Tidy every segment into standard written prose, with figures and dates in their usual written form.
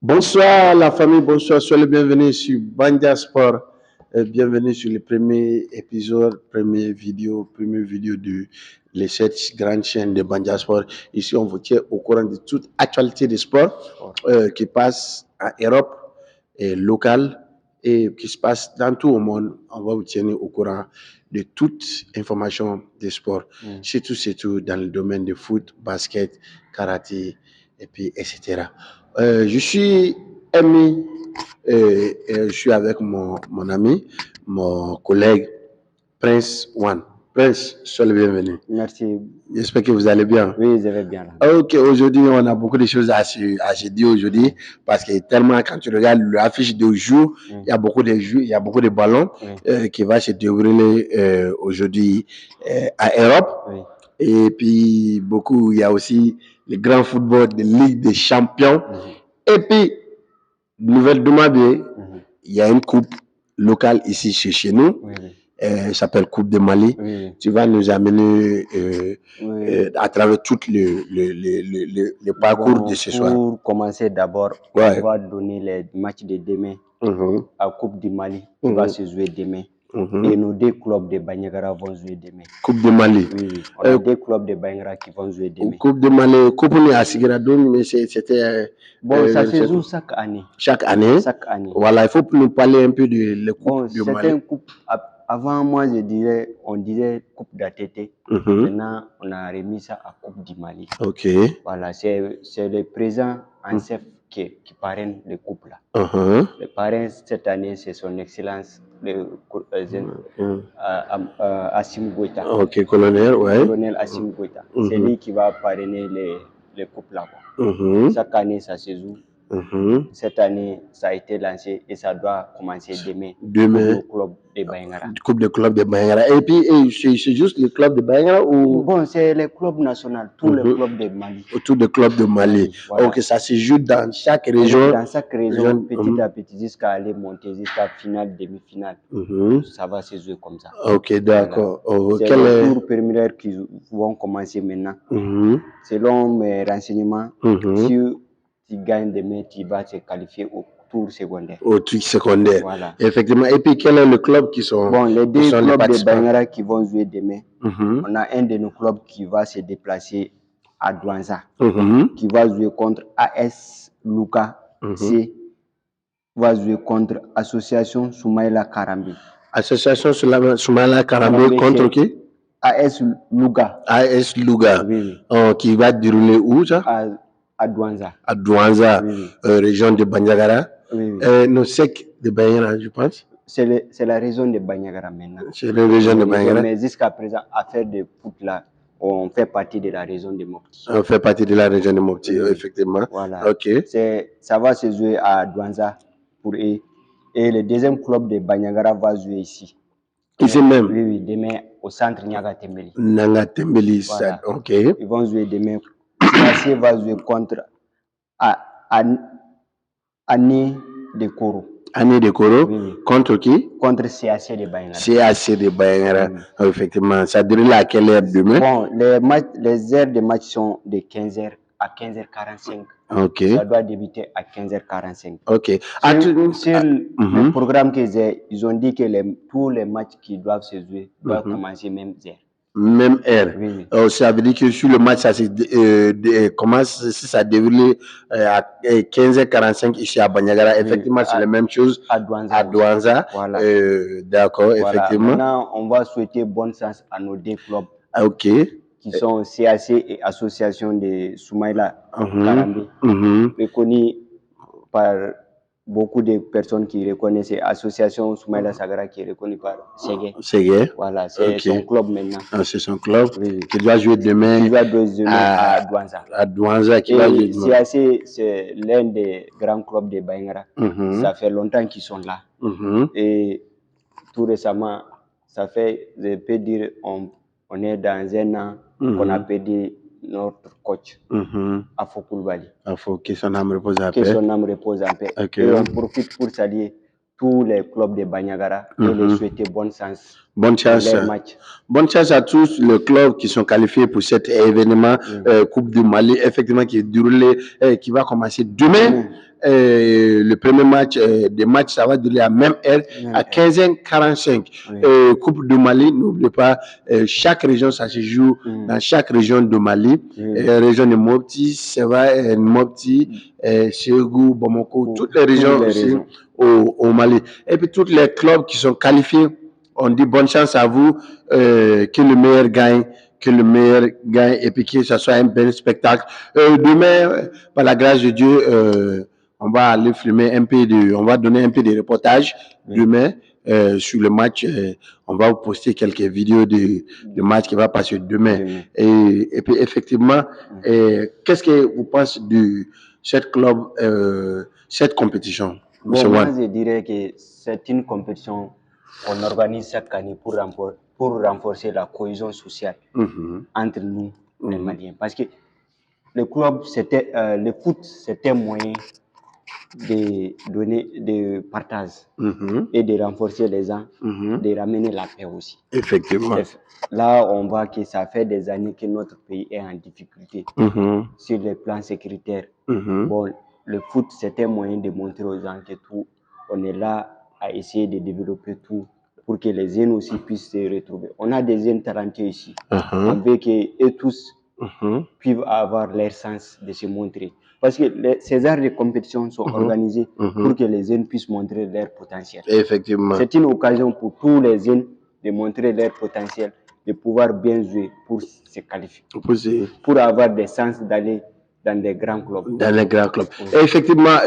Bonsoir la famille, bonsoir, soyez les bienvenus sur Bandia Sport. Bienvenue sur le premier épisode, première vidéo de cette grande chaîne de Bandia Sport. Ici, on vous tient au courant de toute actualité du sport qui passe en Europe et locale et qui se passe dans tout le monde. On va vous tenir au courant de toute information du sport, surtout dans le domaine de foot, basket, karaté et puis etc. Je suis Amy et je suis avec mon ami, mon collègue Prince One. Prince, sois le bienvenu. Merci. J'espère que vous allez bien. Oui, je vais bien. Là. Ok, aujourd'hui, on a beaucoup de choses à se dire aujourd'hui parce que tellement quand tu regardes l'affiche de jour, il y a beaucoup de jeux, il y a beaucoup de ballons qui va se dérouler aujourd'hui à Europe. Oui. Et puis, il y a aussi le grand football de Ligue des Champions. Et puis, nouvelle demande, il y a une coupe locale ici chez nous. S'appelle Coupe de Mali. Tu vas nous amener à travers tout le parcours de ce soir. Pour commencer d'abord, on va donner les matchs de demain à Coupe de Mali qui va se jouer demain. Et nos deux clubs de Bandiagara vont jouer demain. Coupe de Mali. Oui, on a deux clubs de Bandiagara qui vont jouer demain. Coupe de Mali, Coupe de Asigradoum, mais c'était... Bon, ça se joue chaque année. Chaque année. Chaque année. Voilà, il faut nous parler un peu de la Coupe de Mali. Certaines coupes, avant moi, on disait Coupe d'ATT. Maintenant, on a remis ça à Coupe du Mali. Ok. Voilà, c'est le président en chef qui parraine les coupes là. Le parrain cette année, c'est son excellence, Assimi Goïta. Ok, colonel, ouais. Colonel Assimi Goïta. C'est lui qui va parrainer les coupes là. Chaque année, ça se joue. Cette année, ça a été lancé et ça doit commencer demain. Demain. Coupe de Bandiagara. Coupe de club de Bandiagara. Et puis, c'est juste le club de Bandiagara ou... Bon, c'est le club national, tous les clubs de Mali. Tout le club de Mali. Voilà. Ok, ça se joue dans chaque région. Dans chaque région, petit à petit, jusqu'à aller monter jusqu'à finale, demi-finale. Ça va se jouer comme ça. Ok, d'accord. Voilà. C'est le tour préliminaire qui vont commencer maintenant. Selon mes renseignements, si tu gagnes demain, tu vas te qualifier au tour secondaire. Au tour secondaire. Voilà. Effectivement. Et puis, quel est le club qui sont... Bon, les deux clubs de Bandiagara qui vont jouer demain. On a un de nos clubs qui va se déplacer à Douanza, qui va jouer contre AS Luka C, va jouer contre Association Soumaïla Karambi. Association Soumaïla Karambi contre qui? AS Louga. AS Louga. Oui. Qui va dérouler où ça? À Douanza. À Douanza, région de Bandiagara. Non, sec de Bandiagara, je pense. C'est la région de Bandiagara maintenant. C'est la région de Bandiagara. Mais jusqu'à présent, affaire de foot là, on fait partie de la région de Mopti. On fait partie de la région de Mopti, effectivement. Voilà. Ok. Ça va se jouer à Douanza pour eux. Et le deuxième club de Bandiagara va jouer ici. Ici même? Oui, demain au centre Niaga Tembeli. Niaga Tembeli, voilà. Ok. Ils vont jouer demain. CAC va jouer contre Année de Koro. Année de Koro, contre qui? Contre CAC de Bandiagara. CAC de Bandiagara, effectivement. Ça déroule à quelle heure demain? Bon, les heures de match sont de 15h à 15h45. Ok. Ça doit débuter à 15h45. Ok. Sur le programme ils ont dit que tous les matchs qui doivent se jouer doivent commencer même heure. Même heure. Oui. Ça veut dire que sur le match, ça commence, si ça déroule à 15h45 ici à Bandiagara, effectivement, c'est la même chose à Douanza. À Douanza. Voilà. D'accord, voilà. effectivement. Maintenant, on va souhaiter bonne chance à nos deux clubs. Ok. Qui sont CAC et Association de Soumaïla Karambi. Reconnus par beaucoup de personnes qui reconnaissent Association Soumaïla Sagara qui est reconnue par Ségué. Ségué. Voilà, c'est son club maintenant. C'est son club qui doit jouer demain. Qui doit jouer à Douanza. À Douanza qui va jouer demain. CAC, c'est l'un des grands clubs de Bandiagara. Ça fait longtemps qu'ils sont là. Et tout récemment, ça fait, je peux dire, on est dans un an qu'on a perdu notre coach, Afo Koulibaly. Afo, que son âme repose en paix. Que son âme repose en paix. Okay. Et on profite pour saluer tous les clubs de Bandiagara et leur souhaiter bonne chance. Bonne chance. Bonne chance à tous les clubs qui sont qualifiés pour cet événement Coupe du Mali, effectivement, qui est déroulé, qui va commencer demain. le premier match, des matchs, ça va durer à même heure, à 15h45. Coupe de Mali, n'oubliez pas, chaque région, ça se joue dans chaque région de Mali. Région de Mopti, Seva, Mopti, Ségou, Bamako, toutes les régions aussi au Mali. Et puis tous les clubs qui sont qualifiés, on dit bonne chance à vous, que le meilleur gagne. Et puis que ce soit un bel spectacle. Demain, par la grâce de Dieu, on va aller filmer on va donner un peu de reportage demain sur le match. On va vous poster quelques vidéos de match qui va passer demain. Et puis effectivement, qu'est-ce que vous pensez de cette compétition? Bon, moi, je dirais que c'est une compétition qu'on organise chaque année pour renforcer la cohésion sociale entre nous, les Maliens. Parce que le club, le foot, c'était un moyen de partage et de renforcer les gens, de ramener la paix aussi. Effectivement. Là, on voit que ça fait des années que notre pays est en difficulté sur le plan sécuritaire. Bon, le foot, c'était un moyen de montrer aux gens que tout, on est là à essayer de développer tout pour que les jeunes aussi puissent se retrouver. On a des jeunes talentueux ici. On veut qu'eux tous puissent avoir leur sens de se montrer. Parce que ces arts de compétition sont organisés pour que les jeunes puissent montrer leur potentiel. Effectivement. C'est une occasion pour tous les jeunes de montrer leur potentiel, de pouvoir bien jouer pour se qualifier, pour avoir des chances d'aller dans des grands clubs. Dans les grands clubs. Et effectivement,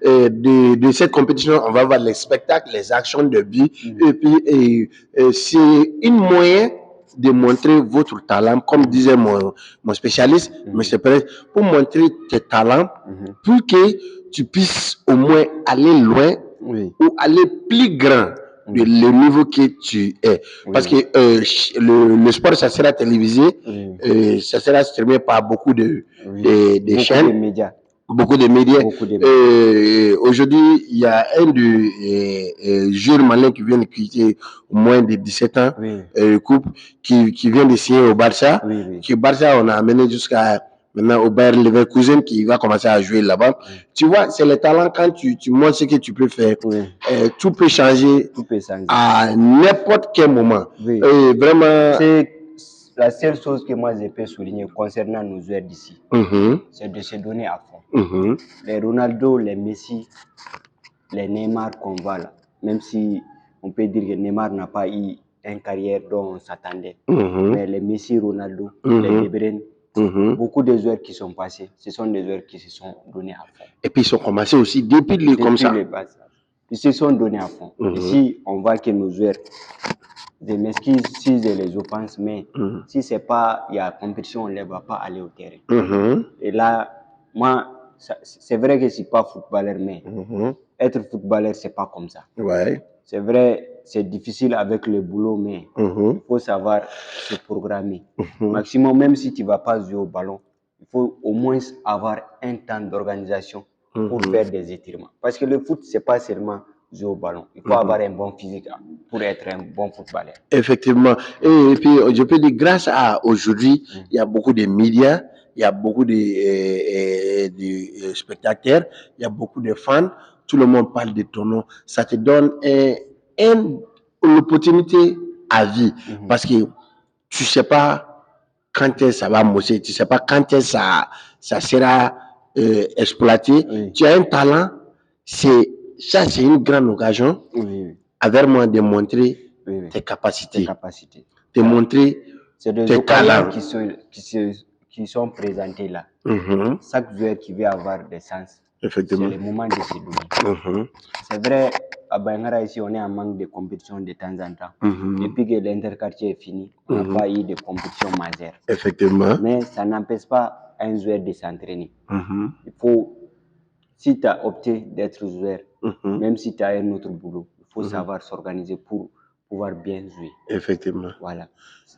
de cette compétition, on va voir les spectacles, les actions de but. Et puis, c'est une moyen de montrer votre talent, comme disait mon spécialiste, M. Perez, pour montrer tes talents, pour que tu puisses au moins aller loin ou aller plus grand de le niveau que tu es. Parce que le sport, ça sera télévisé, ça sera streamé par beaucoup de chaînes. De médias. Beaucoup de médias. Aujourd'hui, il y a un de joueurs maliens qui vient de quitter au moins de 17 ans, couple, qui vient de signer au Barça. Qui Barça, on a amené jusqu'à maintenant au Bayer Leverkusen qui va commencer à jouer là-bas. Tu vois, c'est le talent quand tu montres ce que tu peux faire. Tout peut changer à n'importe quel moment. Vraiment. C'est la seule chose que moi je peux souligner concernant nos joueurs d'ici, c'est de se donner à fond. Les Ronaldo, les Messi, les Neymar qu'on voit là, même si on peut dire que Neymar n'a pas eu une carrière dont on s'attendait, mais les Messi, Ronaldo, les De Bruyne, beaucoup de joueurs qui sont passés, ce sont des joueurs qui se sont donnés à fond. Et puis ils ont commencé aussi depuis comme ça. Ils se sont donnés à fond. Ici, on voit que nos joueurs, je m'excuse si je les offense, mais si c'est pas, il y a compétition, on ne les va pas aller au terrain. Et là, moi, c'est vrai que je ne suis pas footballeur, mais être footballeur, c'est pas comme ça. C'est vrai, c'est difficile avec le boulot, mais il faut savoir se programmer. Maximum, même si tu ne vas pas jouer au ballon, il faut au moins avoir un temps d'organisation pour faire des étirements. Parce que le foot, ce n'est pas seulement jouer au ballon. Il faut avoir un bon physique pour être un bon footballeur. Effectivement. Et puis, je peux dire, grâce à aujourd'hui, il y a beaucoup de médias, il y a beaucoup de spectateurs, il y a beaucoup de fans. Tout le monde parle de ton nom. Ça te donne une opportunité à vie. Parce que tu ne sais pas quand ça va mousser, tu ne sais pas quand ça sera exploité. Tu as un talent, c'est une grande occasion avec moi de montrer tes capacités, de montrer tes talents qui sont présentés là. Chaque joueur qui veut avoir des sens, c'est le moment de se donner. C'est vrai, à Bangara ici, on est en manque de compétition de temps en temps. Depuis que l'interquartier est fini, on n'a pas eu de compétition majeure. Effectivement. Mais ça n'empêche pas un joueur de s'entraîner. Il faut, si tu as opté d'être joueur, même si tu as un autre boulot, il faut savoir s'organiser pour pouvoir bien jouer. Effectivement. Voilà.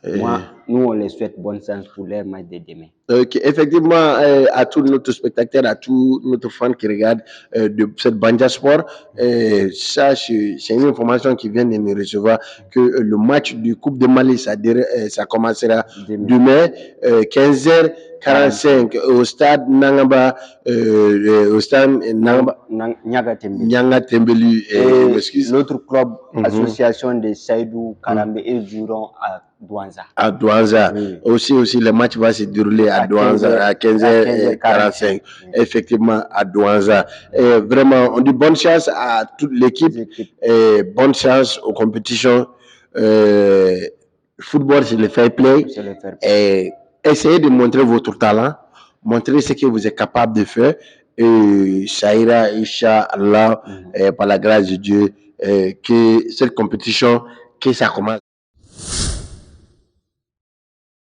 Moi, nous, on les souhaite bonne chance pour leur match de demain. Ok, effectivement, à tous nos spectateurs, à tous nos fans qui regardent de cette Banja Sport, ça, c'est une information qui vient de nous recevoir que le match du Coupe de Mali, ça commencera demain, 15h. 45 au stade Nangaba, au stade Niaga Tembeli. Nyanga Tembeli. Et l'autre club, association de Saïdou Karambe, ils joueront à Douanza. À Douanza. Oui. Aussi, le match va se dérouler à Douanza à 15h45. Effectivement, à Douanza. Et vraiment, on dit bonne chance à toute l'équipe et bonne chance aux compétitions. Football, c'est le fair play. Et essayez de montrer votre talent, montrer ce que vous êtes capable de faire. Et ça ira, Inch'Allah, par la grâce de Dieu, que cette compétition, que ça commence.